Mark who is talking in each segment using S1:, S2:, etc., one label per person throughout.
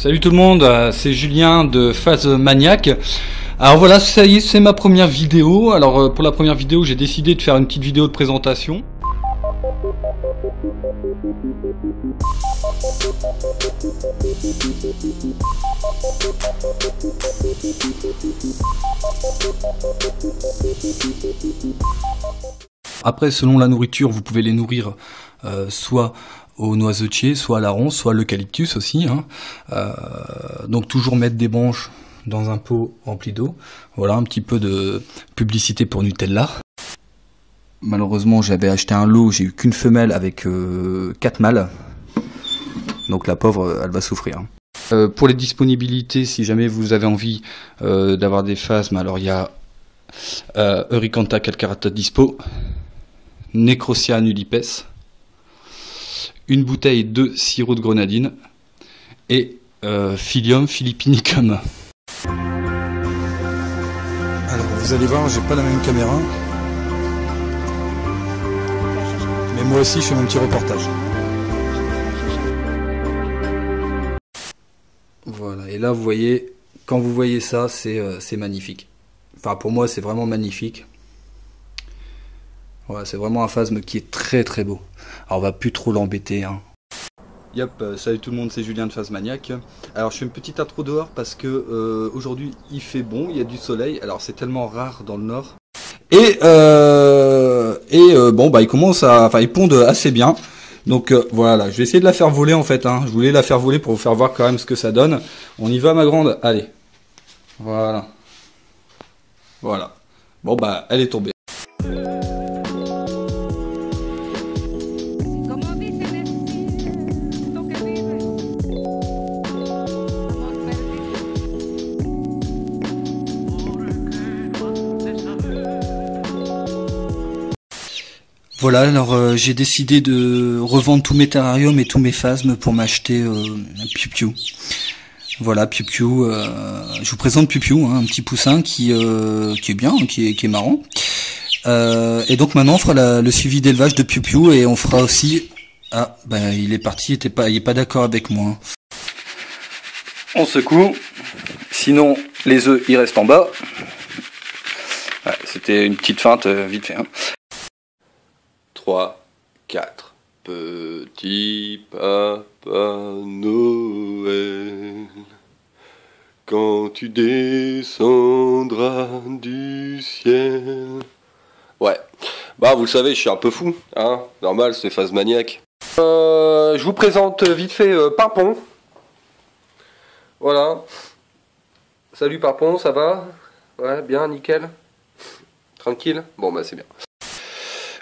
S1: Salut tout le monde, c'est Julien de Phase Maniaque. Alors voilà, ça y est, c'est ma première vidéo. Alors pour la première vidéo, j'ai décidé de faire une petite vidéo de présentation. Après, selon la nourriture, vous pouvez les nourrir soit au noisetier, soit à la ronce, soit à l'eucalyptus aussi. Donc toujours mettre des branches dans un pot rempli d'eau. Voilà, un petit peu de publicité pour Nutella. Malheureusement, j'avais acheté un lot, j'ai eu qu'une femelle avec 4 mâles. Donc la pauvre, elle va souffrir. Pour les disponibilités, si jamais vous avez envie d'avoir des phasmes, alors il y a Euricantha calcarata dispo, Necrosia nudipes, une bouteille de sirop de grenadine et Phyllium philippinicum.
S2: Alors vous allez voir, j'ai pas la même caméra, mais moi aussi je fais mon petit reportage.
S1: Voilà, et là vous voyez, quand vous voyez ça, c'est magnifique. Enfin pour moi c'est vraiment magnifique. Voilà, c'est vraiment un phasme qui est très très beau. Alors on va plus trop l'embêter. Yep, salut tout le monde, c'est Julien de Phase Maniaque. Alors je fais une petite intro dehors parce que aujourd'hui il fait bon, il y a du soleil. Alors c'est tellement rare dans le nord. Et bon bah il commence à, enfin il ponde assez bien. Donc voilà, je vais essayer de la faire voler en fait. Je voulais la faire voler pour vous faire voir quand même ce que ça donne. On y va ma grande, allez. Voilà. Voilà. Bon bah elle est tombée. Voilà, alors j'ai décidé de revendre tous mes terrariums et tous mes phasmes pour m'acheter Piu Piu. Voilà, Piu Piu, je vous présente Piu Piu, un petit poussin qui est bien, qui est marrant. Et donc maintenant on fera le suivi d'élevage de Piu Piu et on fera aussi... Ah, ben il est parti, il est pas d'accord avec moi. On secoue, sinon les œufs ils restent en bas. Ouais, c'était une petite feinte vite fait. 3, 4. Petit Papa Noël, quand tu descendras du ciel. Ouais, bah vous le savez, je suis un peu fou, normal, c'est Phase Maniaque. Je vous présente vite fait Pimpon. Voilà. Salut Pimpon, ça va? Ouais, bien, nickel. Tranquille? Bon bah c'est bien.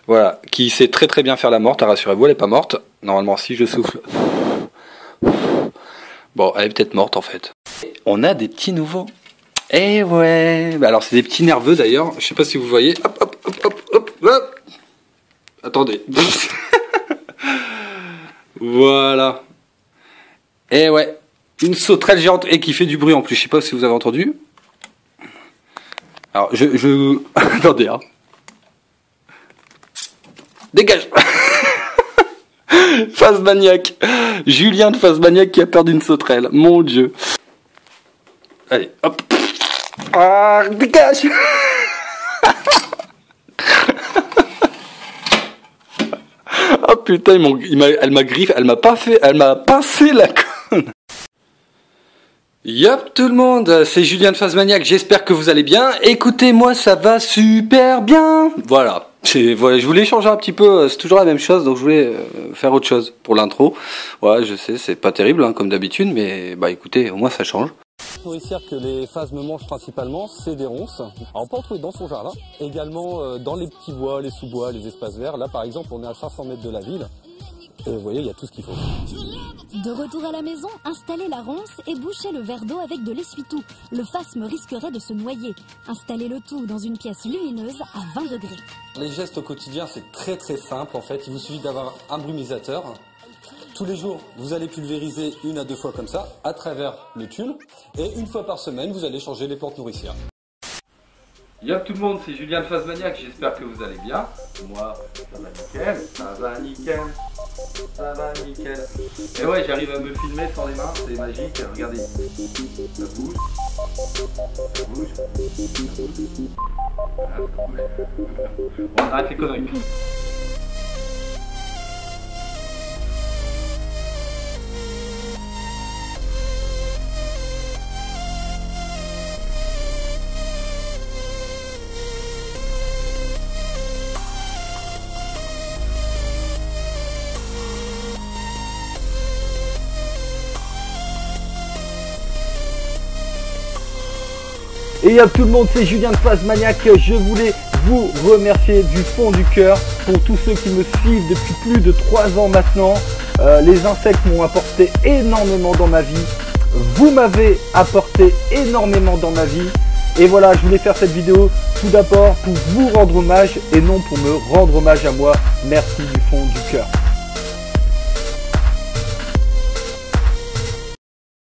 S1: Voilà, qui sait très très bien faire la morte, rassurez-vous, elle est pas morte. Normalement, si je souffle... Bon, elle est peut-être morte en fait. On a des petits nouveaux. Eh ouais, bah alors c'est des petits nerveux d'ailleurs, je sais pas si vous voyez. Hop, hop, hop, hop, hop, hop. Attendez. Voilà. Eh ouais, une sauterelle géante et qui fait du bruit en plus, je sais pas si vous avez entendu. Alors, Attendez, Dégage. Phase Maniaque. Julien de Phase Maniaque qui a peur d'une sauterelle. Mon Dieu. Allez, hop. Ah, dégage. Oh putain, elle m'a griffé, elle m'a pincé la conne. Yop tout le monde, c'est Julien de Phase Maniaque, j'espère que vous allez bien. Écoutez, moi ça va super bien. Voilà, je voulais changer un petit peu, c'est toujours la même chose, donc je voulais faire autre chose pour l'intro. Ouais, je sais, c'est pas terrible comme d'habitude, mais bah écoutez, au moins ça change.
S3: Nourricière que les phasmes mangent principalement, c'est des ronces. Alors on peut en trouver dans son jardin, également dans les petits bois, les sous-bois, les espaces verts. Là par exemple, on est à 500 mètres de la ville. Et vous voyez, il y a tout ce qu'il faut.
S4: De retour à la maison, installez la ronce et bouchez le verre d'eau avec de l'essuie-tout. Le phasme risquerait de se noyer. Installez le tout dans une pièce lumineuse à 20 degrés.
S3: Les gestes au quotidien, c'est très très simple en fait. Il vous suffit d'avoir un brumisateur. Tous les jours, vous allez pulvériser 1 à 2 fois comme ça, à travers le tulle. Et 1 fois par semaine, vous allez changer les plantes nourricières.
S1: Yo tout le monde, c'est Julien de Phase Maniaque, j'espère que vous allez bien. Moi, ça va nickel, ça va nickel.
S5: Ça va, nickel. Et ouais, j'arrive à me filmer sans les mains, c'est magique. Regardez, ça bouge. Ça bouge. Ah, ça bouge. On arrête les conneries.
S6: Et y'a tout le monde, c'est Julien de Phasmaniac. Je voulais vous remercier du fond du cœur pour tous ceux qui me suivent depuis plus de 3 ans maintenant. Les insectes m'ont apporté énormément dans ma vie. Vous m'avez apporté énormément dans ma vie. Et voilà, je voulais faire cette vidéo tout d'abord pour vous rendre hommage et non pour me rendre hommage à moi. Merci du fond du cœur.